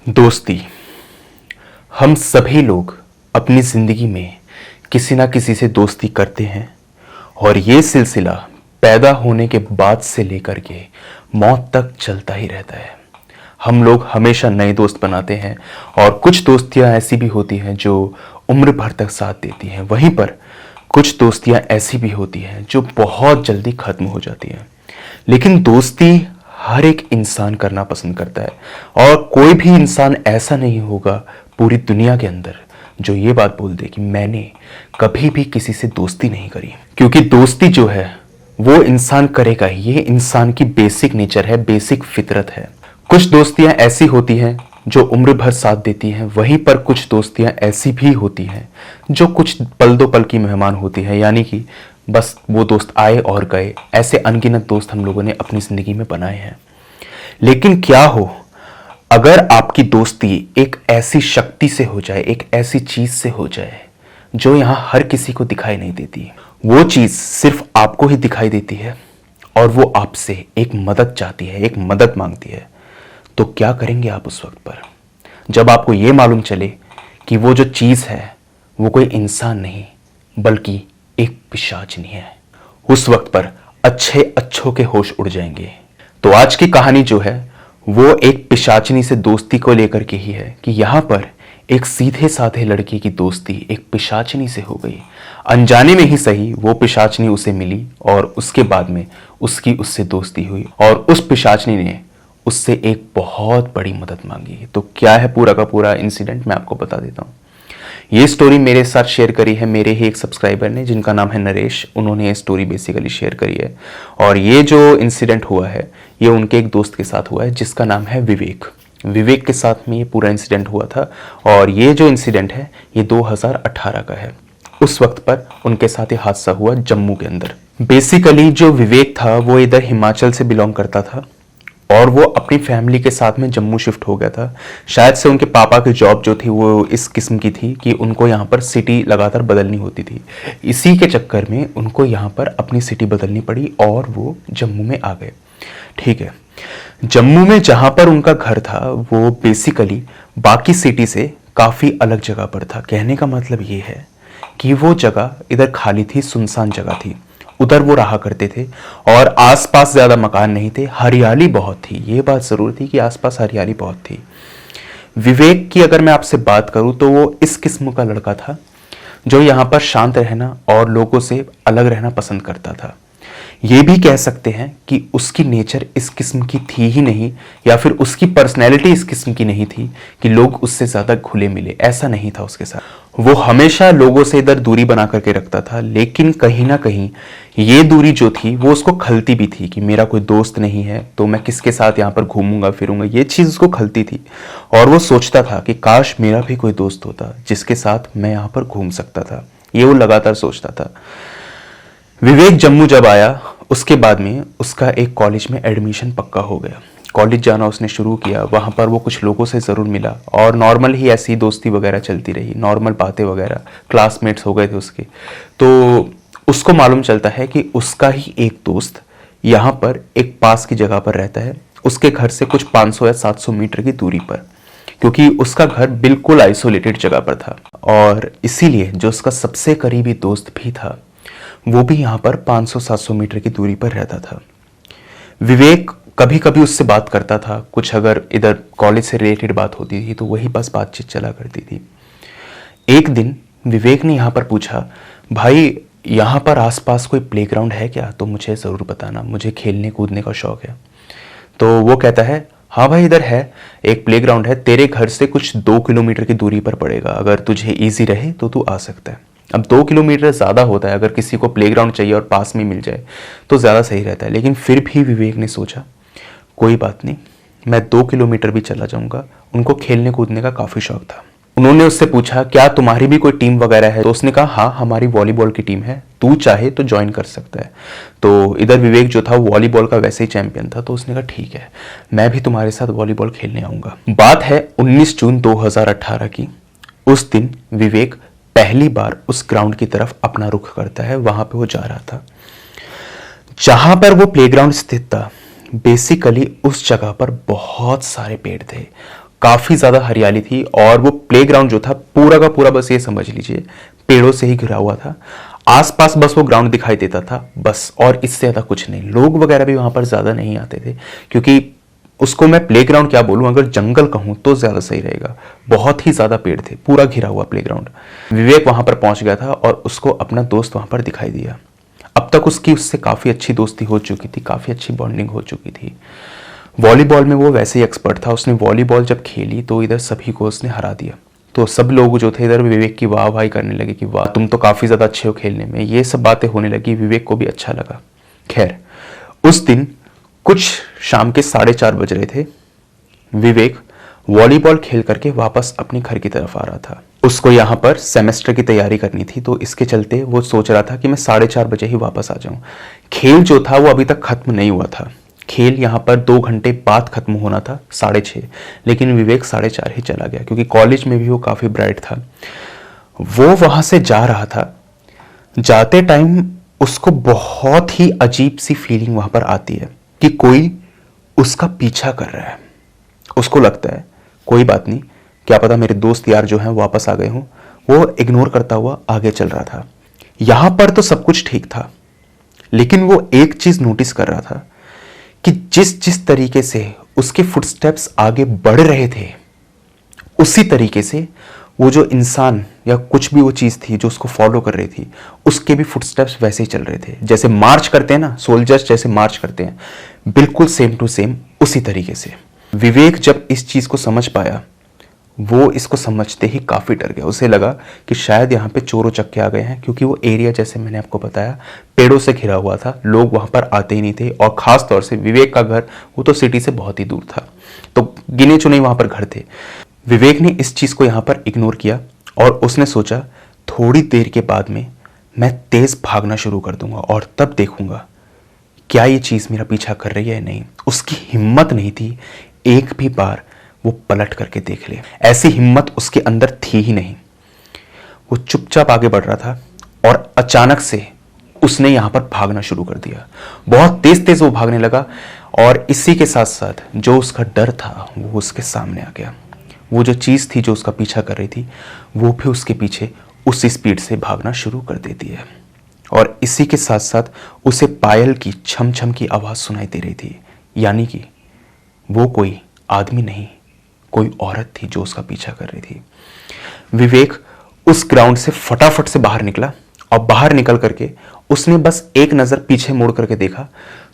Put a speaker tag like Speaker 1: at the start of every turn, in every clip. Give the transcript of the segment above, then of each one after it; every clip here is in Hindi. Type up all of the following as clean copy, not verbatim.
Speaker 1: दोस्ती। हम सभी लोग अपनी ज़िंदगी में किसी ना किसी से दोस्ती करते हैं और ये सिलसिला पैदा होने के बाद से लेकर के मौत तक चलता ही रहता है। हम लोग हमेशा नए दोस्त बनाते हैं और कुछ दोस्तियां ऐसी भी होती हैं जो उम्र भर तक साथ देती हैं। वहीं पर कुछ दोस्तियां ऐसी भी होती हैं जो बहुत जल्दी ख़त्म हो जाती हैं। लेकिन दोस्ती हर एक इंसान करना पसंद करता है और कोई भी इंसान ऐसा नहीं होगा पूरी दुनिया के अंदर जो ये बात बोल दे कि मैंने कभी भी किसी से दोस्ती नहीं करी। क्योंकि दोस्ती जो है वो इंसान करेगा ही, ये इंसान की बेसिक नेचर है, बेसिक फितरत है। कुछ दोस्तियां ऐसी होती हैं जो उम्र भर साथ देती हैं, वहीं पर कुछ दोस्तियां ऐसी भी होती हैं जो कुछ पल दो पल की मेहमान होती है, यानी कि बस वो दोस्त आए और गए। ऐसे अनगिनत दोस्त हम लोगों ने अपनी ज़िंदगी में बनाए हैं। लेकिन क्या हो अगर आपकी दोस्ती एक ऐसी शक्ति से हो जाए, एक ऐसी चीज़ से हो जाए जो यहाँ हर किसी को दिखाई नहीं देती। वो चीज़ सिर्फ आपको ही दिखाई देती है और वो आपसे एक मदद चाहती है, एक मदद मांगती है। तो क्या करेंगे आप उस वक्त पर, जब आपको ये मालूम चले कि वो जो चीज़ है वो कोई इंसान नहीं बल्कि एक पिशाचनी है? उस वक्त पर अच्छों के होश उड़ जाएंगे। तो आज की कहानी जो है वो एक पिशाचनी से दोस्ती को लेकर के ही है कि यहाँ पर एक सीधे साधे लड़के की दोस्ती एक पिशाचनी से हो गई। अनजाने में ही सही वो पिशाचनी उसे मिली और उसके बाद में उसकी उससे दोस्ती हुई और उस पिशाचनी ने उससे एक बहुत बड़ी मदद मांगी। तो क्या है पूरा का पूरा इंसिडेंट, मैं आपको बता देता हूँ। ये स्टोरी मेरे साथ शेयर करी है मेरे ही एक सब्सक्राइबर ने जिनका नाम है नरेश। उन्होंने ये स्टोरी बेसिकली शेयर करी है और ये जो इंसिडेंट हुआ है ये उनके एक दोस्त के साथ हुआ है जिसका नाम है विवेक। विवेक के साथ में ये पूरा इंसिडेंट हुआ था और ये जो इंसिडेंट है ये 2018 का है। उस वक्त पर उनके साथ ये हादसा हुआ जम्मू के अंदर। बेसिकली जो विवेक था वो इधर हिमाचल से बिलोंग करता था और वो अपनी फैमिली के साथ में जम्मू शिफ्ट हो गया था। शायद से उनके पापा की जॉब जो थी वो इस किस्म की थी कि उनको यहाँ पर सिटी लगातार बदलनी होती थी। इसी के चक्कर में उनको यहाँ पर अपनी सिटी बदलनी पड़ी और वो जम्मू में आ गए। ठीक है, जम्मू में जहाँ पर उनका घर था वो बेसिकली बाकी सिटी से काफ़ी अलग जगह पर था। कहने का मतलब ये है कि वो जगह इधर खाली थी, सुनसान जगह थी, उधर वो रहा करते थे और आसपास ज़्यादा मकान नहीं थे, हरियाली बहुत थी। ये बात ज़रूर थी कि आसपास हरियाली बहुत थी। विवेक की अगर मैं आपसे बात करूं तो वो इस किस्म का लड़का था जो यहाँ पर शांत रहना और लोगों से अलग रहना पसंद करता था। ये भी कह सकते हैं कि उसकी नेचर इस किस्म की थी ही नहीं या फिर उसकी पर्सनैलिटी इस किस्म की नहीं थी कि लोग उससे ज़्यादा घुले मिले, ऐसा नहीं था उसके साथ। वो हमेशा लोगों से इधर दूरी बना करके रखता था, लेकिन कहीं ना कहीं ये दूरी जो थी वो उसको खलती भी थी कि मेरा कोई दोस्त नहीं है तो मैं किसके साथ यहाँ पर घूमूंगा फिरूंगा, ये चीज़ उसको खलती थी। और वो सोचता था कि काश मेरा भी कोई दोस्त होता जिसके साथ मैं यहाँ पर घूम सकता था। ये वो लगातार सोचता था। विवेक जम्मू जब आया उसके बाद में उसका एक कॉलेज में एडमिशन पक्का हो गया। कॉलेज जाना उसने शुरू किया, वहाँ पर वो कुछ लोगों से ज़रूर मिला और नॉर्मल ही ऐसी दोस्ती वगैरह चलती रही, नॉर्मल बातें वगैरह, क्लासमेट्स हो गए थे उसके। तो उसको मालूम चलता है कि उसका ही एक दोस्त यहाँ पर एक पास की जगह पर रहता है, उसके घर से कुछ 500 या 700 मीटर की दूरी पर, क्योंकि उसका घर बिल्कुल आइसोलेटेड जगह पर था। और इसीलिए जो उसका सबसे करीबी दोस्त भी था वो भी यहाँ पर 500-700 मीटर की दूरी पर रहता था। विवेक कभी कभी उससे बात करता था, कुछ अगर इधर कॉलेज से रिलेटेड बात होती थी तो वही बस बातचीत चला करती थी। एक दिन विवेक ने यहाँ पर पूछा, भाई यहाँ पर आसपास कोई प्लेग्राउंड है क्या, तो मुझे ज़रूर बताना, मुझे खेलने कूदने का शौक़ है। तो वो कहता है, हाँ भाई इधर है एक प्लेग्राउंड है, तेरे घर से कुछ 2 किलोमीटर की दूरी पर पड़ेगा, अगर तुझे ईजी रहे तो तू आ सकता है। अब 2 किलोमीटर ज़्यादा होता है, अगर किसी को प्लेग्राउंड चाहिए और पास में मिल जाए तो ज़्यादा सही रहता है। लेकिन फिर भी विवेक ने सोचा कोई बात नहीं, मैं 2 किलोमीटर भी चला जाऊंगा। उनको खेलने कूदने का काफ़ी शौक था। उन्होंने उससे पूछा क्या तुम्हारी भी कोई टीम वगैरह है, तो उसने कहा हाँ हमारी वॉलीबॉल की टीम है, तू चाहे तो ज्वाइन कर सकता है। तो इधर विवेक जो था वॉलीबॉल का वैसे ही चैंपियन था, तो उसने कहा ठीक है मैं भी तुम्हारे साथ वॉलीबॉल खेलने आऊँगा। बात है 19 जून 2018 की। उस दिन विवेक पहली बार उस ग्राउंड की तरफ अपना रुख करता है। वहां पे वो जा रहा था जहां पर वो प्लेग्राउंड स्थित था। बेसिकली उस जगह पर बहुत सारे पेड़ थे, काफी ज्यादा हरियाली थी और वो प्लेग्राउंड जो था पूरा का पूरा बस ये समझ लीजिए पेड़ों से ही घिरा हुआ था। आसपास बस वो ग्राउंड दिखाई देता था बस, और इससे ज्यादा कुछ नहीं। लोग वगैरह भी वहां पर ज्यादा नहीं आते थे, क्योंकि उसको मैं प्लेग्राउंड क्या बोलूं, अगर जंगल कहूं तो ज्यादा सही रहेगा। बहुत ही ज्यादा पेड़ थे, पूरा घिरा हुआ प्लेग्राउंड। विवेक वहां पर पहुंच गया था और उसको अपना दोस्त वहां पर दिखाई दिया। अब तक उसकी उससे काफी अच्छी दोस्ती हो चुकी थी, काफी अच्छी बॉन्डिंग हो चुकी थी। वॉलीबॉल में वो वैसे ही एक्सपर्ट था। उसने वॉलीबॉल जब खेली तो इधर सभी को उसने हरा दिया। तो सब लोग जो थे इधर विवेक की वाह वाही करने लगे कि वाह तुम तो काफी ज्यादा अच्छे हो खेलने में। ये सब बातें होने लगी, विवेक को भी अच्छा लगा। खैर, उस दिन कुछ शाम के 4:30 बज रहे थे। विवेक वॉलीबॉल खेल करके वापस अपने घर की तरफ आ रहा था। उसको यहाँ पर सेमेस्टर की तैयारी करनी थी, तो इसके चलते वो सोच रहा था कि मैं 4:30 बजे ही वापस आ जाऊं। खेल जो था वो अभी तक खत्म नहीं हुआ था। खेल यहाँ पर 2 घंटे बाद खत्म होना था 6:30, लेकिन विवेक 4:30 ही चला गया, क्योंकि कॉलेज में भी वो काफी ब्राइट था। वो वहां से जा रहा था। जाते टाइम उसको बहुत ही अजीब सी फीलिंग वहां पर आती है कि कोई उसका पीछा कर रहा है। उसको लगता है कोई बात नहीं, क्या पता मेरे दोस्त यार जो हैं वापस आ गए हों। वो इग्नोर करता हुआ आगे चल रहा था। यहां पर तो सब कुछ ठीक था, लेकिन वो एक चीज नोटिस कर रहा था कि जिस जिस तरीके से उसके फुटस्टेप्स आगे बढ़ रहे थे, उसी तरीके से वो जो इंसान या कुछ भी वो चीज थी जो उसको फॉलो कर रही थी, उसके भी फुटस्टेप्स वैसे ही चल रहे थे। जैसे मार्च करते हैं ना सोल्जर्स, जैसे मार्च करते हैं, बिल्कुल सेम टू सेम उसी तरीके से। विवेक जब इस चीज को समझ पाया, वो इसको समझते ही काफी डर गया। उसे लगा कि शायद यहाँ पे चोर उचक्के आ गए हैं, क्योंकि वो एरिया जैसे मैंने आपको बताया पेड़ों से घिरा हुआ था। लोग वहां पर आते ही नहीं थे, और खास तौर से विवेक का घर वो तो सिटी से बहुत ही दूर था, तो गिने चुने वहां पर घर थे। विवेक ने इस चीज को यहाँ पर इग्नोर किया और उसने सोचा थोड़ी देर के बाद में मैं तेज भागना शुरू कर दूंगा और तब देखूंगा क्या ये चीज मेरा पीछा कर रही है या नहीं। उसकी हिम्मत नहीं थी एक भी बार वो पलट करके देख ले, ऐसी हिम्मत उसके अंदर थी ही नहीं। वो चुपचाप आगे बढ़ रहा था और अचानक से उसने यहां पर भागना शुरू कर दिया। बहुत तेज तेज वो भागने लगा, और इसी के साथ साथ जो उसका डर था वो उसके सामने आ गया। वो जो चीज थी जो उसका पीछा कर रही थी, वो भी उसके पीछे उसी स्पीड से भागना शुरू कर देती है। और इसी के साथ साथ उसे पायल की छम छम की आवाज सुनाई दे रही थी, यानी कि वो कोई आदमी नहीं, कोई औरत थी जो उसका पीछा कर रही थी। विवेक उस ग्राउंड से फटाफट से बाहर निकला, और बाहर निकल करके उसने बस एक नजर पीछे मुड़ करके देखा,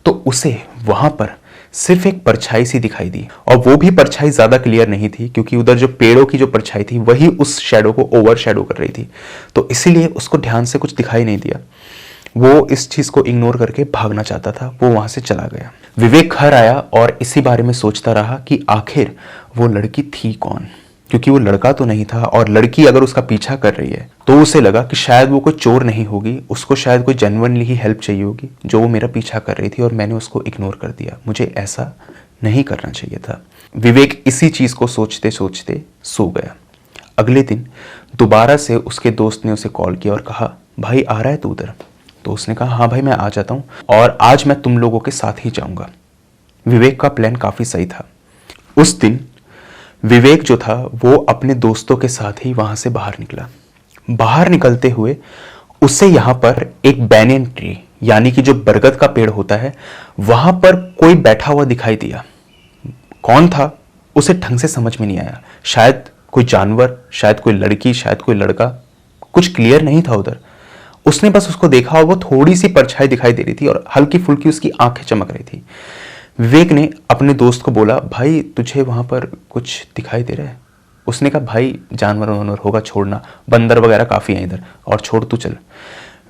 Speaker 1: तो उसे वहां पर सिर्फ एक परछाई सी दिखाई दी। और वो भी परछाई ज्यादा क्लियर नहीं थी, क्योंकि उधर जो पेड़ों की जो परछाई थी वही उस शैडो को ओवर शैडो कर रही थी, तो इसीलिए उसको ध्यान से कुछ दिखाई नहीं दिया। वो इस चीज को इग्नोर करके भागना चाहता था, वो वहां से चला गया। विवेक घर आया और इसी बारे में सोचता रहा कि आखिर वो लड़की थी कौन, क्योंकि वो लड़का तो नहीं था, और लड़की अगर उसका पीछा कर रही है तो उसे लगा कि शायद वो कोई चोर नहीं होगी, उसको शायद कोई जेन्युइनली ही हेल्प चाहिए होगी जो वो मेरा पीछा कर रही थी, और मैंने उसको इग्नोर कर दिया। मुझे ऐसा नहीं करना चाहिए था। विवेक इसी चीज को सोचते सोचते सो गया। अगले दिन दोबारा से उसके दोस्त ने उसे कॉल किया और कहा, भाई आ रहा है तू उधर? तो उसने कहा, हाँ भाई मैं आ जाता हूँ, और आज मैं तुम लोगों के साथ ही जाऊंगा। विवेक का प्लान काफी सही था। उस दिन विवेक जो था वो अपने दोस्तों के साथ ही वहां से बाहर निकला। बाहर निकलते हुए उसे यहां पर एक बैनियन ट्री, यानी कि जो बरगद का पेड़ होता है, वहां पर कोई बैठा हुआ दिखाई दिया। कौन था उसे ढंग से समझ में नहीं आया। शायद कोई जानवर, शायद कोई लड़की, शायद कोई लड़का, कुछ क्लियर नहीं था उधर। उसने बस उसको देखा, और वो थोड़ी सी परछाई दिखाई दे रही थी और हल्की फुल्की उसकी आंखें चमक रही थी। विवेक ने अपने दोस्त को बोला, भाई तुझे वहां पर कुछ दिखाई दे रहा है? उसने कहा, भाई जानवर वानवर होगा, छोड़ना, बंदर वगैरह काफी है इधर, और छोड़ तू चल।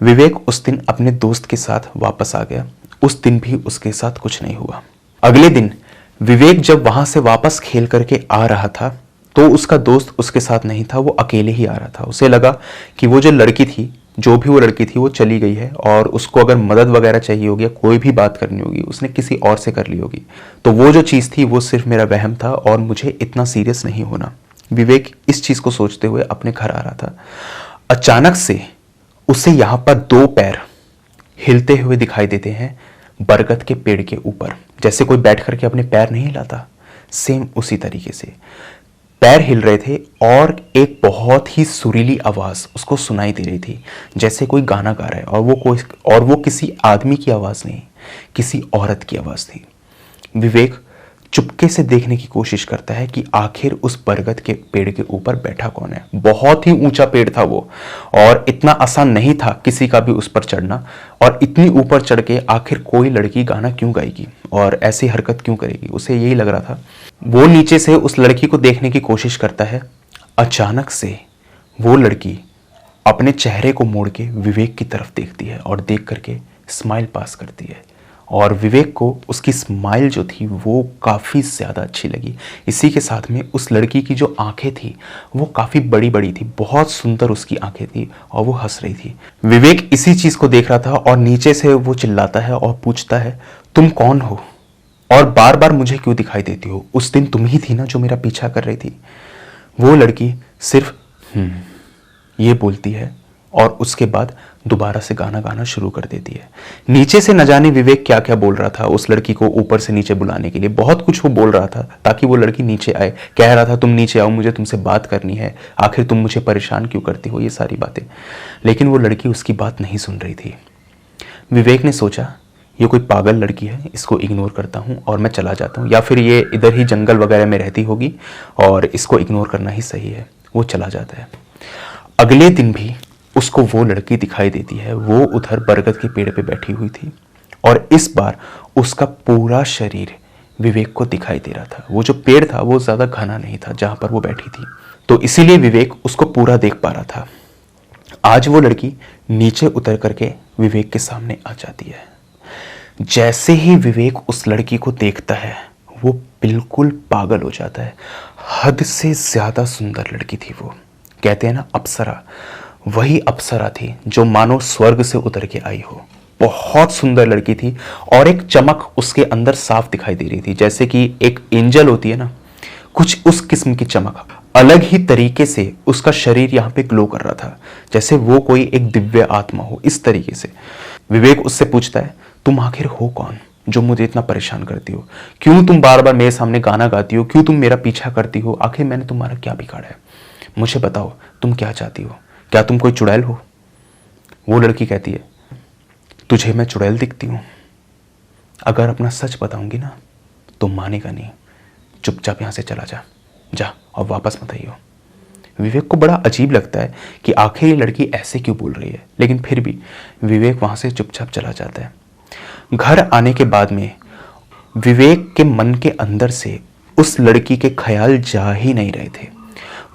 Speaker 1: विवेक उस दिन अपने दोस्त के साथ वापस आ गया। उस दिन भी उसके साथ कुछ नहीं हुआ। अगले दिन विवेक जब वहां से वापस खेल करके आ रहा था, तो उसका दोस्त उसके साथ नहीं था, वो अकेले ही आ रहा था। उसे लगा कि वो जो लड़की थी, जो भी वो लड़की थी, वो चली गई है, और उसको अगर मदद वगैरह चाहिए होगी या कोई भी बात करनी होगी, उसने किसी और से कर ली होगी। तो वो जो चीज़ थी वो सिर्फ मेरा वहम था, और मुझे इतना सीरियस नहीं होना। विवेक इस चीज़ को सोचते हुए अपने घर आ रहा था। अचानक से उसे यहाँ पर 2 पैर हिलते हुए दिखाई देते हैं बरगद के पेड़ के ऊपर, जैसे कोई बैठ करके अपने पैर नहीं हिलाता, सेम उसी तरीके से पैर हिल रहे थे और एक बहुत ही सुरीली आवाज़ उसको सुनाई दे रही थी, जैसे कोई गाना गा रहा है, और वो किसी आदमी की आवाज़ नहीं, किसी औरत की आवाज़ थी। विवेक चुपके से देखने की कोशिश करता है कि आखिर उस बरगद के पेड़ के ऊपर बैठा कौन है। बहुत ही ऊंचा पेड़ था वो, और इतना आसान नहीं था किसी का भी उस पर चढ़ना, और इतनी ऊपर चढ़ के आखिर कोई लड़की गाना क्यों गाएगी और ऐसी हरकत क्यों करेगी, उसे यही लग रहा था। वो नीचे से उस लड़की को देखने की कोशिश करता है। अचानक से वो लड़की अपने चेहरे को मोड़ के विवेक की तरफ देखती है और देख करके स्माइल पास करती है, और विवेक को उसकी स्माइल जो थी वो काफ़ी ज़्यादा अच्छी लगी। इसी के साथ में उस लड़की की जो आंखें थी वो काफ़ी बड़ी बड़ी थी, बहुत सुंदर उसकी आंखें थी, और वो हंस रही थी। विवेक इसी चीज़ को देख रहा था और नीचे से वो चिल्लाता है और पूछता है, तुम कौन हो और बार बार मुझे क्यों दिखाई देती हो? उस दिन तुम ही थी ना जो मेरा पीछा कर रही थी। वो लड़की सिर्फ ये बोलती है और उसके बाद दोबारा से गाना गाना शुरू कर देती है। नीचे से न जाने विवेक क्या क्या बोल रहा था उस लड़की को ऊपर से नीचे बुलाने के लिए। बहुत कुछ वो बोल रहा था ताकि वो लड़की नीचे आए। कह रहा था, तुम नीचे आओ, मुझे तुमसे बात करनी है, आखिर तुम मुझे परेशान क्यों करती हो, ये सारी बातें। लेकिन वो लड़की उसकी बात नहीं सुन रही थी। विवेक ने सोचा, ये कोई पागल लड़की है, इसको इग्नोर करता हूँ और मैं चला जाता हूँ, या फिर ये इधर ही जंगल वगैरह में रहती होगी और इसको इग्नोर करना ही सही है। वो चला जाता है। अगले दिन भी उसको वो लड़की दिखाई देती है। वो उधर बरगद के पेड़ पे बैठी हुई थी, और इस बार उसका पूरा शरीर विवेक को दिखाई दे रहा था। वो जो पेड़ था वो ज़्यादा घना नहीं था जहाँ पर वो बैठी थी, तो इसीलिए विवेक उसको पूरा देख पा रहा था। आज वो लड़की नीचे उतर करके विवेक के सामने आ जाती है। जैसे ही विवेक उस लड़की को देखता है वो बिल्कुल पागल हो जाता है। हद से ज़्यादा सुंदर लड़की थी वो। कहते हैं ना, अप्सरा, वही अप्सरा थी जो मानो स्वर्ग से उतर के आई हो। बहुत सुंदर लड़की थी, और एक चमक उसके अंदर साफ दिखाई दे रही थी, जैसे कि एक एंजल होती है ना, कुछ उस किस्म की चमक। अलग ही तरीके से उसका शरीर यहाँ पे ग्लो कर रहा था, जैसे वो कोई एक दिव्य आत्मा हो। इस तरीके से विवेक उससे पूछता है, तुम आखिर हो कौन जो मुझे इतना परेशान करती हो? क्यों तुम बार बार मेरे सामने गाना गाती हो? क्यों तुम मेरा पीछा करती हो? आखिर मैंने तुम्हारा क्या बिगाड़ा है? मुझे बताओ, तुम क्या चाहती हो? क्या तुम कोई चुड़ैल हो? वो लड़की कहती है, तुझे मैं चुड़ैल दिखती हूं? अगर अपना सच बताऊंगी ना तो मानेगा नहीं। चुपचाप यहां से चला जा, जा और वापस मत आइयो। विवेक को बड़ा अजीब लगता है कि आखिर ये लड़की ऐसे क्यों बोल रही है, लेकिन फिर भी विवेक वहां से चुपचाप चला जाता है। घर आने के बाद में विवेक के मन के अंदर से उस लड़की के ख्याल जा ही नहीं रहे थे।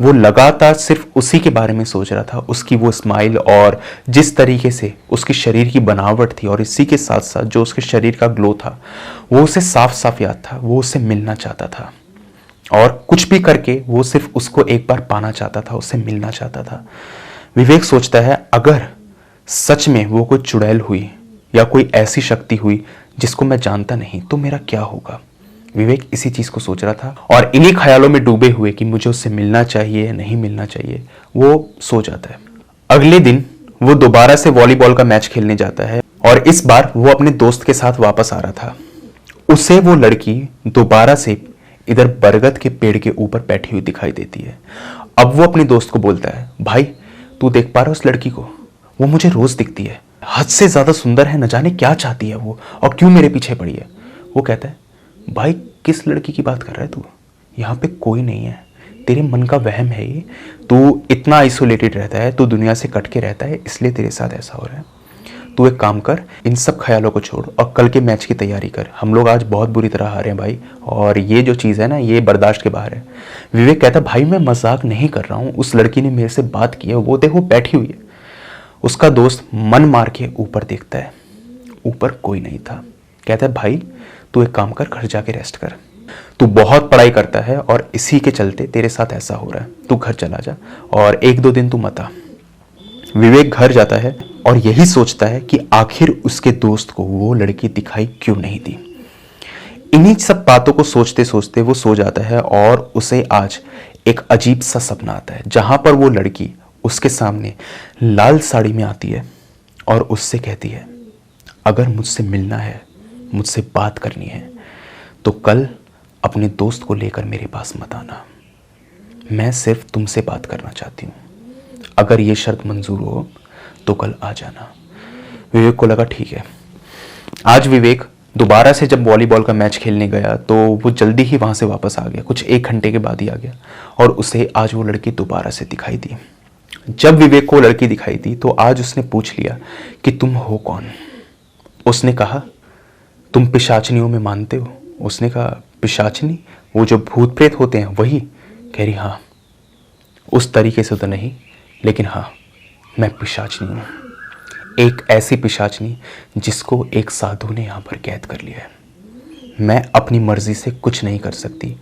Speaker 1: वो लगातार सिर्फ उसी के बारे में सोच रहा था, उसकी वो स्माइल और जिस तरीके से उसकी शरीर की बनावट थी, और इसी के साथ साथ जो उसके शरीर का ग्लो था वो उसे साफ साफ याद था। वो उससे मिलना चाहता था, और कुछ भी करके वो सिर्फ उसको एक बार पाना चाहता था, उससे मिलना चाहता था। विवेक सोचता है, अगर सच में वो कोई चुड़ैल हुई या कोई ऐसी शक्ति हुई जिसको मैं जानता नहीं तो मेरा क्या होगा। विवेक इसी चीज को सोच रहा था, और इन्हीं ख्यालों में डूबे हुए कि मुझे उससे मिलना चाहिए नहीं मिलना चाहिए, वो सो जाता है। अगले दिन वो दोबारा से वॉलीबॉल का मैच खेलने जाता है, और इस बार वो अपने दोस्त के साथ वापस आ रहा था। उसे वो लड़की दोबारा से इधर बरगद के पेड़ के ऊपर बैठी हुई दिखाई देती है। अब वो अपने दोस्त को बोलता है, भाई तू देख पा रहा है उस लड़की को? वो मुझे रोज दिखती है, हद से ज्यादा सुंदर है, न जाने क्या चाहती है वो, और क्यों मेरे पीछे पड़ी है। वो कहता है, भाई किस लड़की की बात कर रहा है तू? यहाँ पे कोई नहीं है, तेरे मन का वहम है ये। तू इतना आइसोलेटेड रहता है, तू दुनिया से कट के रहता है, इसलिए तेरे साथ ऐसा हो रहा है। तू एक काम कर, इन सब ख्यालों को छोड़ और कल के मैच की तैयारी कर। हम लोग आज बहुत बुरी तरह हारे हैं भाई, और ये जो चीज़ है ना ये बर्दाश्त के बाहर है। विवेक कहता है, भाई मैं मजाक नहीं कर रहा हूँ, उस लड़की ने मेरे से बात की है, वो देखो बैठी हुई है। उसका दोस्त मन मार के ऊपर देखता है, ऊपर कोई नहीं था। कहता है, भाई तू एक काम कर, घर जाके रेस्ट कर। तू बहुत पढ़ाई करता है और इसी के चलते तेरे साथ ऐसा हो रहा है। तू घर चला जा और एक दो दिन तू मत आ। विवेक घर जाता है और यही सोचता है कि आखिर उसके दोस्त को वो लड़की दिखाई क्यों नहीं दी। इन्हीं सब बातों को सोचते सोचते वो सो जाता है, और उसे आज एक अजीब सा सपना आता है जहां पर वो लड़की उसके सामने लाल साड़ी में आती है और उससे कहती है, अगर मुझसे मिलना है, मुझसे बात करनी है तो कल अपने दोस्त को लेकर मेरे पास मत आना। मैं सिर्फ तुमसे बात करना चाहती हूँ, अगर ये शर्त मंजूर हो तो कल आ जाना। विवेक को लगा ठीक है। आज विवेक दोबारा से जब वॉलीबॉल का मैच खेलने गया तो वो जल्दी ही वहाँ से वापस आ गया, कुछ 1 घंटे के बाद ही आ गया, और उसे आज वो लड़की दोबारा से दिखाई दी। जब विवेक को लड़की दिखाई दी तो आज उसने पूछ लिया कि तुम हो कौन। उसने कहा तुम पिशाचनियों में मानते हो? उसने कहा पिशाचनी, वो जो भूत प्रेत होते हैं वही? कह रही हाँ, उस तरीके से तो नहीं, लेकिन हाँ मैं पिशाचनी हूँ, एक ऐसी पिशाचनी जिसको एक साधु ने यहाँ पर कैद कर लिया है। मैं अपनी मर्जी से कुछ नहीं कर सकती,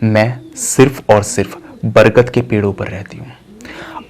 Speaker 1: मैं सिर्फ और सिर्फ बरगद के पेड़ों पर रहती हूँ।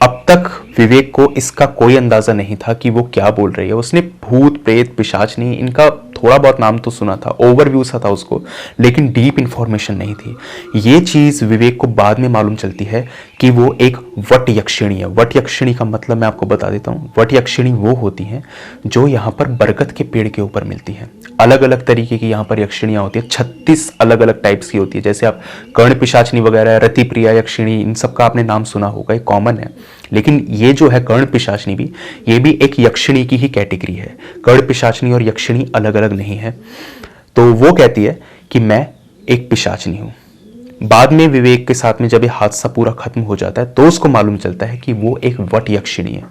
Speaker 1: अब तक विवेक को इसका कोई अंदाजा नहीं था कि वो क्या बोल रही है। उसने भूत प्रेत पिशाचनी इनका थोड़ा बहुत नाम तो सुना था, ओवरव्यू सा था उसको, लेकिन डीप इंफॉर्मेशन नहीं थी। ये चीज विवेक को बाद में मालूम चलती है कि वो एक वट यक्षिणी है। वट यक्षिणी का मतलब मैं आपको बता देता हूँ। वट यक्षिणी वो होती हैं जो यहाँ पर बरगद के पेड़ के ऊपर मिलती हैं। अलग अलग तरीके की यहाँ पर यक्षिणियाँ होती है, 36 अलग अलग टाइप्स की होती है। जैसे आप कर्ण पिशाचनी वगैरह, रति प्रिया यक्षिणी, इन सब का आपने नाम सुना होगा, ये कॉमन है। लेकिन ये जो है कर्ण पिशाचनी भी, ये भी एक यक्षिणी की ही कैटेगरी है। कर्ण पिशाचनी और यक्षिणी अलग अलग नहीं है। तो वो कहती है कि मैं एक पिशाचनी हूं। बाद में विवेक के साथ में जब ये हादसा पूरा खत्म हो जाता है तो उसको मालूम चलता है कि वो एक वट यक्षिणी है।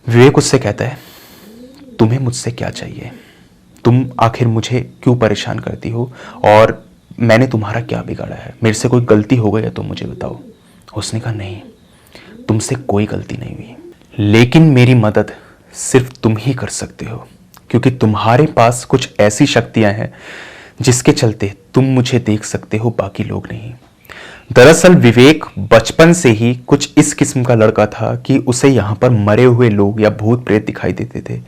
Speaker 1: विवेक उससे कहता है तुम्हें मुझसे क्या चाहिए? तुम आखिर मुझे क्यों परेशान करती हो, और मैंने तुम्हारा क्या बिगाड़ा है? मेरे से कोई गलती हो गई है तो मुझे बताओ। उसने कहा नहीं, तुमसे कोई गलती नहीं हुई, लेकिन मेरी मदद सिर्फ तुम ही कर सकते हो, क्योंकि तुम्हारे पास कुछ ऐसी शक्तियां हैं जिसके चलते तुम मुझे देख सकते हो, बाकी लोग नहीं। दरअसल विवेक बचपन से ही कुछ इस किस्म का लड़का था कि उसे यहाँ पर मरे हुए लोग या भूत प्रेत दिखाई देते थे।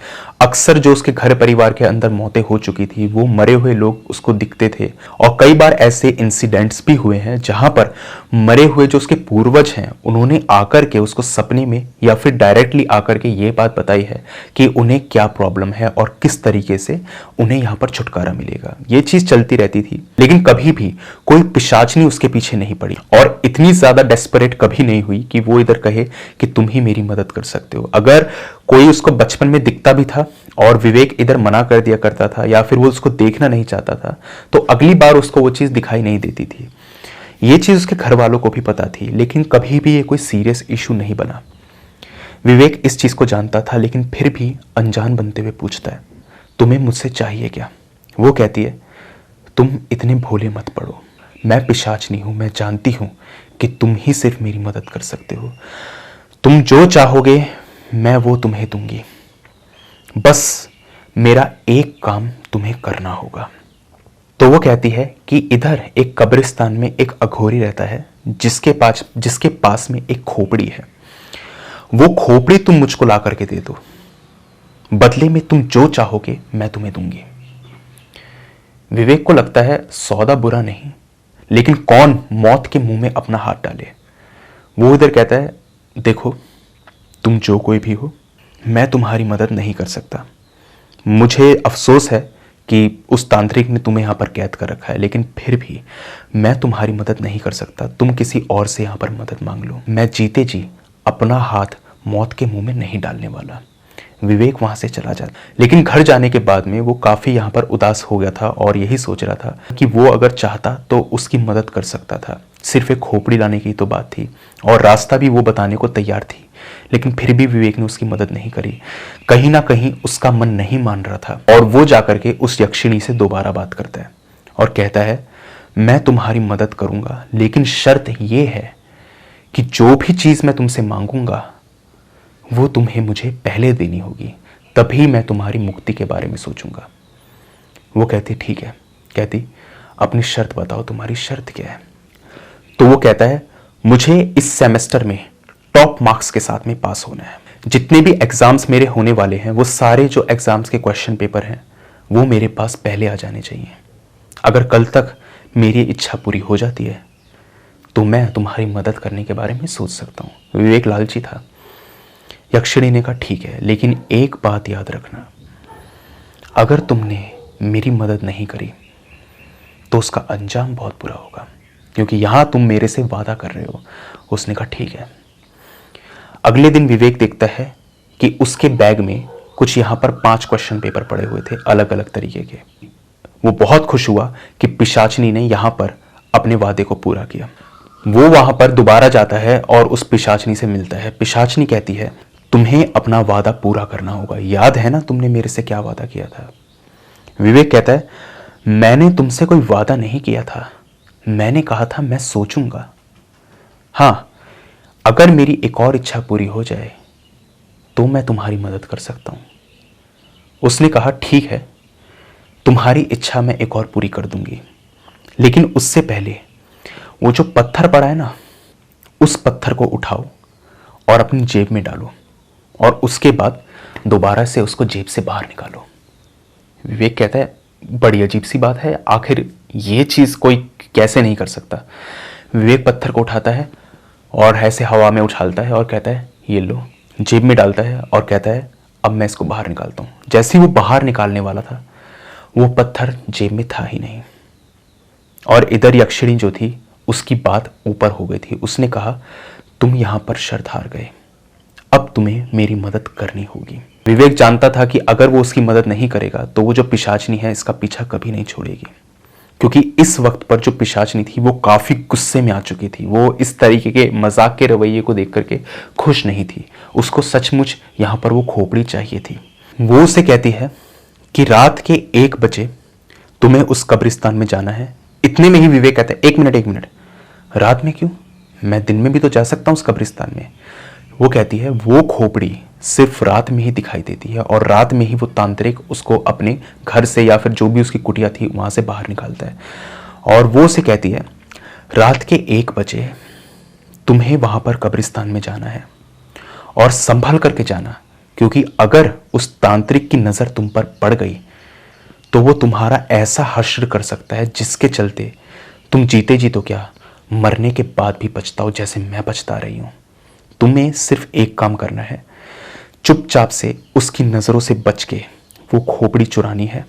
Speaker 1: अक्सर जो उसके घर परिवार के अंदर मौतें हो चुकी थी वो मरे हुए लोग उसको दिखते थे, और कई बार ऐसे इंसिडेंट्स भी हुए हैं जहां पर मरे हुए जो उसके पूर्वज हैं उन्होंने आकर के उसको सपने में या फिर डायरेक्टली आकर के ये बात बताई है कि उन्हें क्या प्रॉब्लम है और किस तरीके से उन्हें यहाँ पर छुटकारा मिलेगा। ये चीज चलती रहती थी, लेकिन कभी भी कोई पिशाचनी उसके पीछे नहीं पड़ी, और इतनी ज्यादा डेस्परेट कभी नहीं हुई कि वो इधर कहे कि तुम ही मेरी मदद कर सकते हो। अगर कोई उसको बचपन में दिखता भी था और विवेक इधर मना कर दिया करता था या फिर वो उसको देखना नहीं चाहता था, तो अगली बार उसको वो चीज दिखाई नहीं देती थी। ये चीज उसके घर वालों को भी पता थी, लेकिन कभी भी ये कोई सीरियस इशू नहीं बना। विवेक इस चीज को जानता था, लेकिन फिर भी अनजान बनते हुए पूछता है तुम्हें मुझसे चाहिए क्या? वो कहती है तुम इतने भोले मत पड़ो, मैं पिशाचनी हूं, मैं जानती हूं कि तुम ही सिर्फ मेरी मदद कर सकते हो। तुम जो चाहोगे मैं वो तुम्हें दूंगी, बस मेरा एक काम तुम्हें करना होगा। तो वो कहती है कि इधर एक कब्रिस्तान में एक अघोरी रहता है जिसके पास में एक खोपड़ी है। वो खोपड़ी तुम मुझको ला करके दे दो, बदले में तुम जो चाहोगे मैं तुम्हें दूंगी। विवेक को लगता है सौदा बुरा नहीं, लेकिन कौन मौत के मुंह में अपना हाथ डाले। वो इधर कहता है देखो तुम जो कोई भी हो, मैं तुम्हारी मदद नहीं कर सकता। मुझे अफसोस है कि उस तांत्रिक ने तुम्हें यहाँ पर कैद कर रखा है, लेकिन फिर भी मैं तुम्हारी मदद नहीं कर सकता। तुम किसी और से यहाँ पर मदद मांग लो, मैं जीते जी अपना हाथ मौत के मुंह में नहीं डालने वाला। विवेक वहां से चला जाता, लेकिन घर जाने के बाद में वो काफी यहाँ पर उदास हो गया था और यही सोच रहा था कि वो अगर चाहता तो उसकी मदद कर सकता था। सिर्फ एक खोपड़ी लाने की तो बात थी और रास्ता भी वो बताने को तैयार थी, लेकिन फिर भी विवेक ने उसकी मदद नहीं करी। कहीं ना कहीं उसका मन नहीं मान रहा था, और वो जाकर के उस यक्षिणी से दोबारा बात करता है और कहता है मैं तुम्हारी मदद करूंगा, लेकिन शर्त यह है कि जो भी चीज मैं तुमसे मांगूंगा वो तुम्हें मुझे पहले देनी होगी, तभी मैं तुम्हारी मुक्ति के बारे में सोचूंगा। वो कहती ठीक है। कहती अपनी शर्त बताओ, तुम्हारी शर्त क्या है? तो वो कहता है मुझे इस सेमेस्टर में टॉप मार्क्स के साथ में पास होना है। जितने भी एग्जाम्स मेरे होने वाले हैं वो सारे जो एग्जाम्स के क्वेश्चन पेपर हैं वो मेरे पास पहले आ जाने चाहिए। अगर कल तक मेरी इच्छा पूरी हो जाती है तो मैं तुम्हारी मदद करने के बारे में सोच सकता हूँ। विवेक लालची था। यक्षिणी ने कहा ठीक है, लेकिन एक बात याद रखना, अगर तुमने मेरी मदद नहीं करी तो उसका अंजाम बहुत बुरा होगा। क्योंकि यहां तुम मेरे से वादा कर रहे हो। उसने कहा ठीक है। अगले दिन विवेक देखता है कि उसके बैग में कुछ यहां पर 5 क्वेश्चन पेपर पड़े हुए थे, अलग अलग तरीके के। वो बहुत खुश हुआ कि पिशाचनी ने यहां पर अपने वादे को पूरा किया। वो वहां पर दोबारा जाता है और उस पिशाचनी से मिलता है। पिशाचनी कहती है तुम्हें अपना वादा पूरा करना होगा, याद है ना तुमने मेरे से क्या वादा किया था। विवेक कहता है मैंने तुमसे कोई वादा नहीं किया था, मैंने कहा था मैं सोचूंगा। हां, अगर मेरी एक और इच्छा पूरी हो जाए तो मैं तुम्हारी मदद कर सकता हूं। उसने कहा ठीक है, तुम्हारी इच्छा मैं एक और पूरी कर दूंगी, लेकिन उससे पहले वो जो पत्थर पड़ा है ना, उस पत्थर को उठाओ और अपनी जेब में डालो और उसके बाद दोबारा से उसको जेब से बाहर निकालो। विवेक कहता है बड़ी अजीब सी बात है, आखिर ये चीज कोई कैसे नहीं कर सकता। विवेक पत्थर को उठाता है और ऐसे हवा में उछालता है और कहता है ये लो, जेब में डालता है और कहता है अब मैं इसको बाहर निकालता हूं। जैसे ही वो बाहर निकालने वाला था, वो पत्थर जेब में था ही नहीं और इधर यक्षिणी जो थी उसकी बात ऊपर हो गई थी। उसने कहा तुम यहां पर शर्त हार गए, अब तुम्हें मेरी मदद करनी होगी। विवेक जानता था कि अगर वो उसकी मदद नहीं करेगा तो वो जो पिशाचनी है इसका पीछा कभी नहीं छोड़ेगी, क्योंकि इस वक्त पर जो पिशाचनी थी वो काफी गुस्से में आ चुकी थी। वो इस तरीके के मजाक के रवैये को देख करके खुश नहीं थी। उसको सचमुच यहां पर वो खोपड़ी चाहिए थी। वो उसे कहती है कि रात के 1 बजे तुम्हें उस कब्रिस्तान में जाना है। इतने में ही विवेक कहता है एक मिनट, रात में क्यों, मैं दिन में भी तो जा सकता हूं उस कब्रिस्तान में। वो कहती है वो खोपड़ी सिर्फ रात में ही दिखाई देती है और रात में ही वो तांत्रिक उसको अपने घर से या फिर जो भी उसकी कुटिया थी वहां से बाहर निकालता है। और वो उसे कहती है रात के 1 बजे तुम्हें वहां पर कब्रिस्तान में जाना है और संभल करके जाना, क्योंकि अगर उस तांत्रिक की नजर तुम पर पड़ गई तो वो तुम्हारा ऐसा हश्र कर सकता है जिसके चलते तुम जीते जी तो क्या, मरने के बाद भी पछताओ जैसे मैं पछता रही हूं। तुम्हें सिर्फ एक काम करना है, चुपचाप से उसकी नजरों से बच के वो खोपड़ी चुरानी है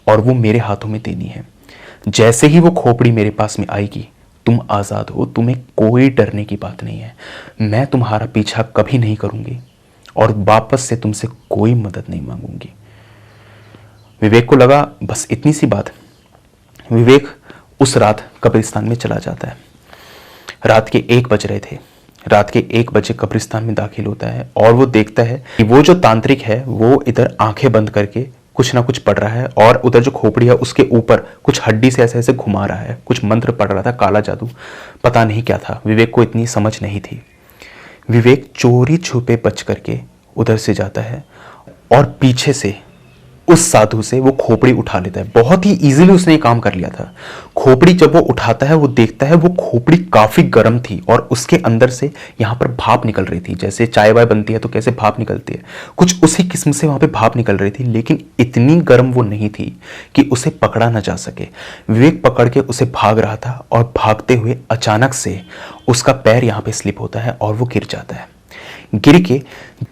Speaker 1: और वो मेरे हाथों में देनी है। जैसे ही वो खोपड़ी मेरे पास में आएगी तुम आजाद हो, तुम्हें कोई डरने की बात नहीं है। मैं तुम्हारा पीछा कभी नहीं करूंगी और वापस से तुमसे कोई मदद नहीं मांगूंगी। विवेक को लगा बस इतनी सी बात। विवेक उस रात कब्रिस्तान में चला जाता है। रात के 1 बज रहे थे। रात के 1 बजे कब्रिस्तान में दाखिल होता है और वो देखता है कि वो जो तांत्रिक है वो इधर आंखें बंद करके कुछ ना कुछ पढ़ रहा है और उधर जो खोपड़ी है उसके ऊपर कुछ हड्डी से ऐसे ऐसे घुमा रहा है, कुछ मंत्र पढ़ रहा था, काला जादू, पता नहीं क्या था। विवेक को इतनी समझ नहीं थी। विवेक चोरी छुपे बच करके उधर से जाता है और पीछे से उस साधु से वो खोपड़ी उठा लेता है। बहुत ही इजीली उसने ये काम कर लिया था। खोपड़ी जब वो उठाता है वो देखता है वो खोपड़ी काफी गर्म थी और उसके अंदर से यहां पर भाप निकल रही थी। जैसे चाय वाय बनती है तो कैसे भाप निकलती है, कुछ उसी किस्म से वहां पे भाप निकल रही थी, लेकिन इतनी गर्म वो नहीं थी कि उसे पकड़ा ना जा सके। विवेक पकड़ के उसे भाग रहा था और भागते हुए अचानक से उसका पैर यहां पे स्लिप होता है और वो गिर जाता है। गिर के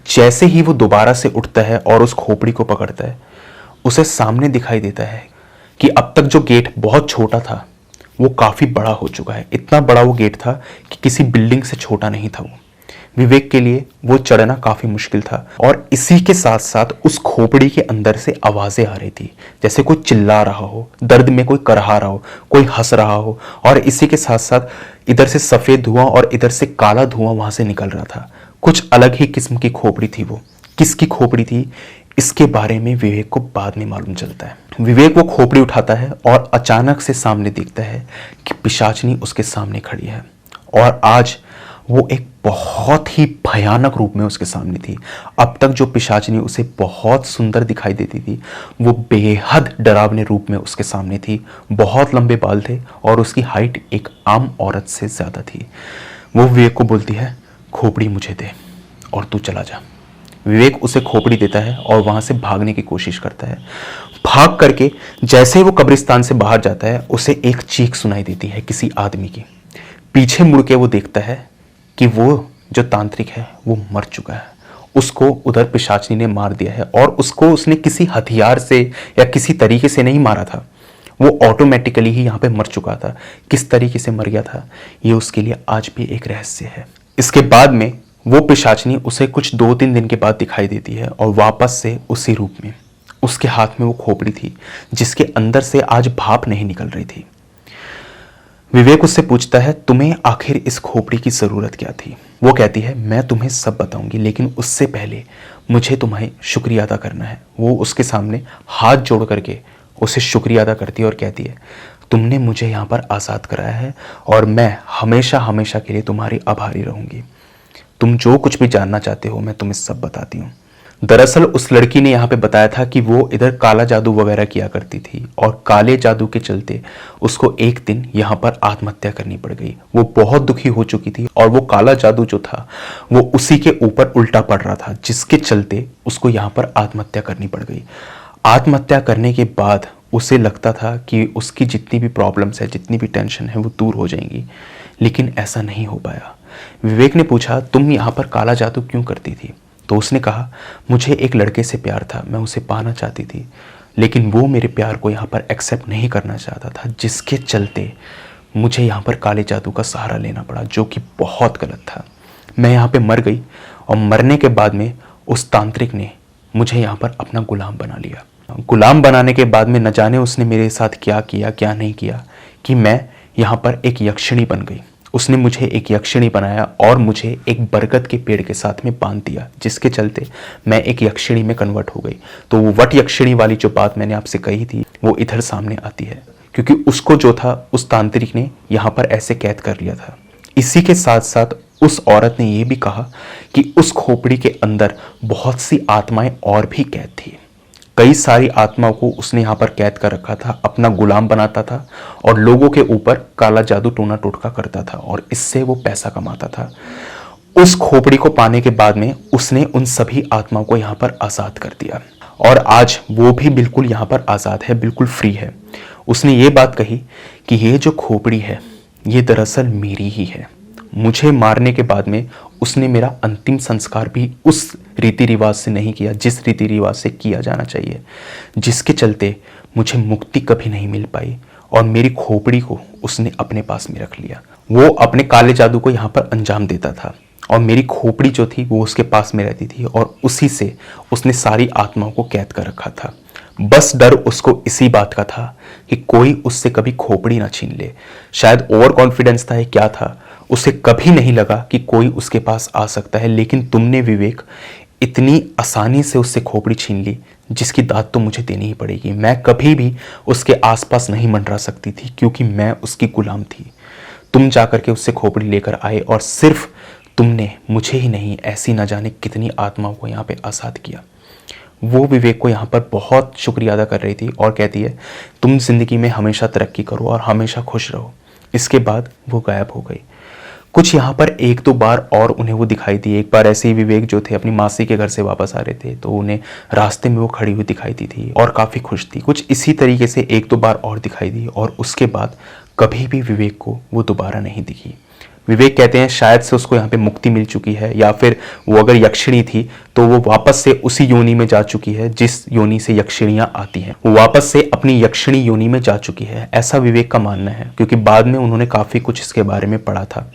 Speaker 1: जैसे ही वो दोबारा से उठता है और उस खोपड़ी को पकड़ता है, उसे सामने दिखाई देता है कि अब तक जो गेट बहुत छोटा था वो काफी बड़ा हो चुका है। इतना बड़ा वो गेट था कि किसी बिल्डिंग से छोटा नहीं था वो। विवेक के लिए वो चढ़ना काफी मुश्किल था और इसी के साथ साथ उस खोपड़ी के अंदर से आवाजें आ रही थी, जैसे कोई चिल्ला रहा हो, दर्द में कोई करहा रहा हो, कोई हंस रहा हो। और इसी के साथ साथ इधर से सफेद धुआं और इधर से काला धुआं वहां से निकल रहा था। कुछ अलग ही किस्म की खोपड़ी थी वो। किसकी खोपड़ी थी इसके बारे में विवेक को बाद में मालूम चलता है। विवेक वो खोपड़ी उठाता है और अचानक से सामने दिखता है कि पिशाचनी उसके सामने खड़ी है और आज वो एक बहुत ही भयानक रूप में उसके सामने थी। अब तक जो पिशाचनी उसे बहुत सुंदर दिखाई देती थी वो बेहद डरावने रूप में उसके सामने थी। बहुत लंबे बाल थे और उसकी हाइट एक आम औरत से ज्यादा थी। वो विवेक को बोलती है खोपड़ी मुझे दे और तू चला जा। विवेक उसे खोपड़ी देता है और वहां से भागने की कोशिश करता है। भाग करके जैसे ही वो कब्रिस्तान से बाहर जाता है उसे एक चीख सुनाई देती है किसी आदमी की। पीछे मुड़ के वो देखता है कि वो जो तांत्रिक है वो मर चुका है। उसको उधर पिशाचनी ने मार दिया है और उसको उसने किसी हथियार से या किसी तरीके से नहीं मारा था, वो ऑटोमेटिकली ही यहाँ पे मर चुका था। किस तरीके से मर गया था ये उसके लिए आज भी एक रहस्य है। इसके बाद में वो पिशाचनी उसे कुछ 2-3 दिन के बाद दिखाई देती है और वापस से उसी रूप में। उसके हाथ में वो खोपड़ी थी जिसके अंदर से आज भाप नहीं निकल रही थी। विवेक उससे पूछता है, तुम्हें आखिर इस खोपड़ी की ज़रूरत क्या थी? वो कहती है, मैं तुम्हें सब बताऊंगी, लेकिन उससे पहले मुझे तुम्हें शुक्रिया अदा करना है। वो उसके सामने हाथ जोड़ करके उसे शुक्रिया अदा करती है और कहती है, तुमने मुझे यहाँ पर आज़ाद कराया है और मैं हमेशा हमेशा के लिए तुम्हारी आभारी रहूंगी। तुम जो कुछ भी जानना चाहते हो मैं तुम्हें सब बताती हूँ। दरअसल उस लड़की ने यहाँ पे बताया था कि वो इधर काला जादू वगैरह किया करती थी और काले जादू के चलते उसको एक दिन यहाँ पर आत्महत्या करनी पड़ गई। वो बहुत दुखी हो चुकी थी और वो काला जादू जो था वो उसी के ऊपर उल्टा पड़ रहा था, जिसके चलते उसको यहाँ पर आत्महत्या करनी पड़ गई। आत्महत्या करने के बाद उसे लगता था कि उसकी जितनी भी प्रॉब्लम्स है, जितनी भी टेंशन है वो दूर हो जाएंगी, लेकिन ऐसा नहीं हो पाया। विवेक ने पूछा, तुम यहाँ पर काला जादू क्यों करती थी? तो उसने कहा, मुझे एक लड़के से प्यार था, मैं उसे पाना चाहती थी, लेकिन वो मेरे प्यार को यहाँ पर एक्सेप्ट नहीं करना चाहता था, जिसके चलते मुझे यहाँ पर काले जादू का सहारा लेना पड़ा, जो कि बहुत गलत था। मैं यहाँ पे मर गई और मरने के बाद में उस तांत्रिक ने मुझे यहाँ पर अपना गुलाम बना लिया। गुलाम बनाने के बाद में न जाने उसने मेरे साथ क्या किया क्या नहीं किया कि मैं यहाँ पर एक यक्षिणी बन गई। उसने मुझे एक यक्षिणी बनाया और मुझे एक बरगद के पेड़ के साथ में बांध दिया, जिसके चलते मैं एक यक्षिणी में कन्वर्ट हो गई। तो वो वट यक्षिणी वाली जो बात मैंने आपसे कही थी वो इधर सामने आती है, क्योंकि उसको जो था उस तांत्रिक ने यहाँ पर ऐसे कैद कर लिया था। इसी के साथ साथ उस औरत ने यह भी कहा कि उस खोपड़ी के अंदर बहुत सी आत्माएं और भी कैद थी। कई सारी आत्माओं को उसने यहाँ पर कैद कर रखा था, अपना गुलाम बनाता था और लोगों के ऊपर काला जादू टोना टोटका करता था और इससे वो पैसा कमाता था। उस खोपड़ी को पाने के बाद में उसने उन सभी आत्माओं को यहाँ पर आज़ाद कर दिया और आज वो भी बिल्कुल यहाँ पर आज़ाद है, बिल्कुल फ्री है। उसने ये बात कही कि ये जो खोपड़ी है ये दरअसल मेरी ही है। मुझे मारने के बाद में उसने मेरा अंतिम संस्कार भी उस रीति रिवाज से नहीं किया जिस रीति रिवाज से किया जाना चाहिए, जिसके चलते मुझे मुक्ति कभी नहीं मिल पाई और मेरी खोपड़ी को उसने अपने पास में रख लिया। वो अपने काले जादू को यहाँ पर अंजाम देता था और मेरी खोपड़ी जो थी वो उसके पास में रहती थी और उसी से उसने सारी आत्माओं को कैद कर रखा था। बस डर उसको इसी बात का था कि कोई उससे कभी खोपड़ी ना छीन ले। शायद ओवर कॉन्फिडेंस था, क्या था, उसे कभी नहीं लगा कि कोई उसके पास आ सकता है। लेकिन तुमने विवेक इतनी आसानी से उससे खोपड़ी छीन ली, जिसकी दाद तो मुझे देनी ही पड़ेगी। मैं कभी भी उसके आसपास नहीं मंडरा सकती थी क्योंकि मैं उसकी गुलाम थी। तुम जाकर के उससे खोपड़ी लेकर आए और सिर्फ तुमने मुझे ही नहीं, ऐसी न जाने कितनी आत्माओं को यहाँ पे आज़ाद किया। वो विवेक को यहाँ पर बहुत शुक्रिया अदा कर रही थी और कहती है, तुम जिंदगी में हमेशा तरक्की करो और हमेशा खुश रहो। इसके बाद वो गायब हो गई। कुछ यहाँ पर 1-2 बार और उन्हें वो दिखाई दी। एक बार ऐसे ही विवेक जो थे अपनी मासी के घर से वापस आ रहे थे तो उन्हें रास्ते में वो खड़ी हुई दिखाई दी थी और काफ़ी खुश थी। कुछ इसी तरीके से 1-2 बार और दिखाई दी और उसके बाद कभी भी विवेक को वो दोबारा नहीं दिखी। विवेक कहते हैं शायद से उसको यहाँ पे मुक्ति मिल चुकी है, या फिर वो अगर यक्षिणी थी तो वो वापस से उसी योनि में जा चुकी है जिस योनि से यक्षिणियां आती हैं। वो वापस से अपनी यक्षिणी योनि में जा चुकी है, ऐसा विवेक का मानना है, क्योंकि बाद में उन्होंने काफ़ी कुछ इसके बारे में पढ़ा था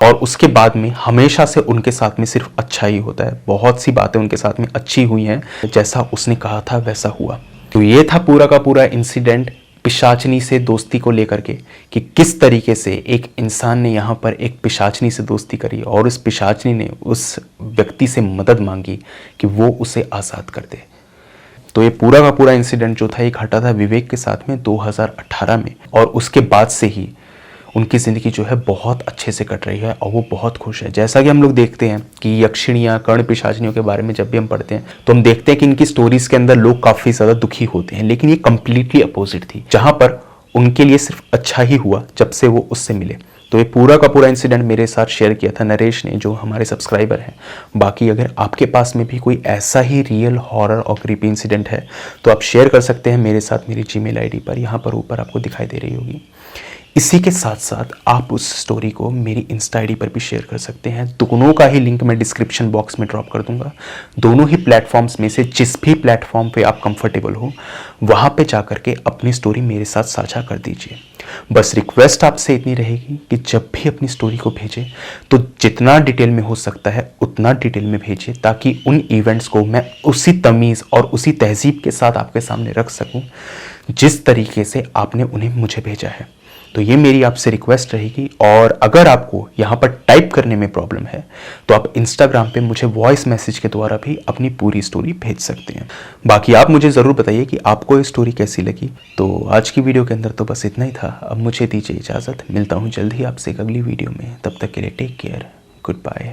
Speaker 1: और उसके बाद में हमेशा से उनके साथ में सिर्फ अच्छा ही होता है। बहुत सी बातें उनके साथ में अच्छी हुई हैं, जैसा उसने कहा था वैसा हुआ। तो ये था पूरा का पूरा इंसिडेंट पिशाचनी से दोस्ती को लेकर के, कि किस तरीके से एक इंसान ने यहाँ पर एक पिशाचनी से दोस्ती करी और उस पिशाचनी ने उस व्यक्ति से मदद मांगी कि वो उसे आज़ाद कर दे। तो ये पूरा का पूरा इंसिडेंट जो था एक घटा था विवेक के साथ में 2018 में, और उसके बाद से ही उनकी ज़िंदगी जो है बहुत अच्छे से कट रही है और वो बहुत खुश है। जैसा कि हम लोग देखते हैं कि यक्षिणियाँ, कर्ण पिशाचनियों के बारे में जब भी हम पढ़ते हैं तो हम देखते हैं कि इनकी स्टोरीज के अंदर लोग काफ़ी ज़्यादा दुखी होते हैं, लेकिन ये कम्प्लीटली अपोजिट थी, जहाँ पर उनके लिए सिर्फ अच्छा ही हुआ जब से वो उससे मिले। तो ये पूरा का पूरा इंसिडेंट मेरे साथ शेयर किया था नरेश ने, जो हमारे सब्सक्राइबर हैं। बाकी अगर आपके पास में भी कोई ऐसा ही रियल हॉरर और क्रीपी इंसिडेंट है तो आप शेयर कर सकते हैं मेरे साथ मेरी जीमेल आईडी पर, यहाँ पर ऊपर आपको दिखाई दे रही होगी। इसी के साथ साथ आप उस स्टोरी को मेरी इंस्टा आईडी पर भी शेयर कर सकते हैं। दोनों का ही लिंक मैं डिस्क्रिप्शन बॉक्स में ड्रॉप कर दूंगा। दोनों ही प्लेटफॉर्म्स में से जिस भी प्लेटफॉर्म पे आप कंफर्टेबल हो वहाँ पे जा कर के अपनी स्टोरी मेरे साथ साझा कर दीजिए। बस रिक्वेस्ट आपसे इतनी रहेगी कि जब भी अपनी स्टोरी को भेजें तो जितना डिटेल में हो सकता है उतना डिटेल में भेजिए, ताकि उन इवेंट्स को मैं उसी तमीज़ और उसी तहजीब के साथ आपके सामने रख सकूं जिस तरीके से आपने उन्हें मुझे भेजा है। तो ये मेरी आपसे रिक्वेस्ट रहेगी। और अगर आपको यहाँ पर टाइप करने में प्रॉब्लम है तो आप इंस्टाग्राम पे मुझे वॉइस मैसेज के द्वारा भी अपनी पूरी स्टोरी भेज सकते हैं। बाकी आप मुझे ज़रूर बताइए कि आपको ये स्टोरी कैसी लगी। तो आज की वीडियो के अंदर तो बस इतना ही था। अब मुझे दीजिए इजाज़त, मिलता हूँ जल्द ही आपसे एक अगली वीडियो में। तब तक के लिए टेक केयर, गुड बाय।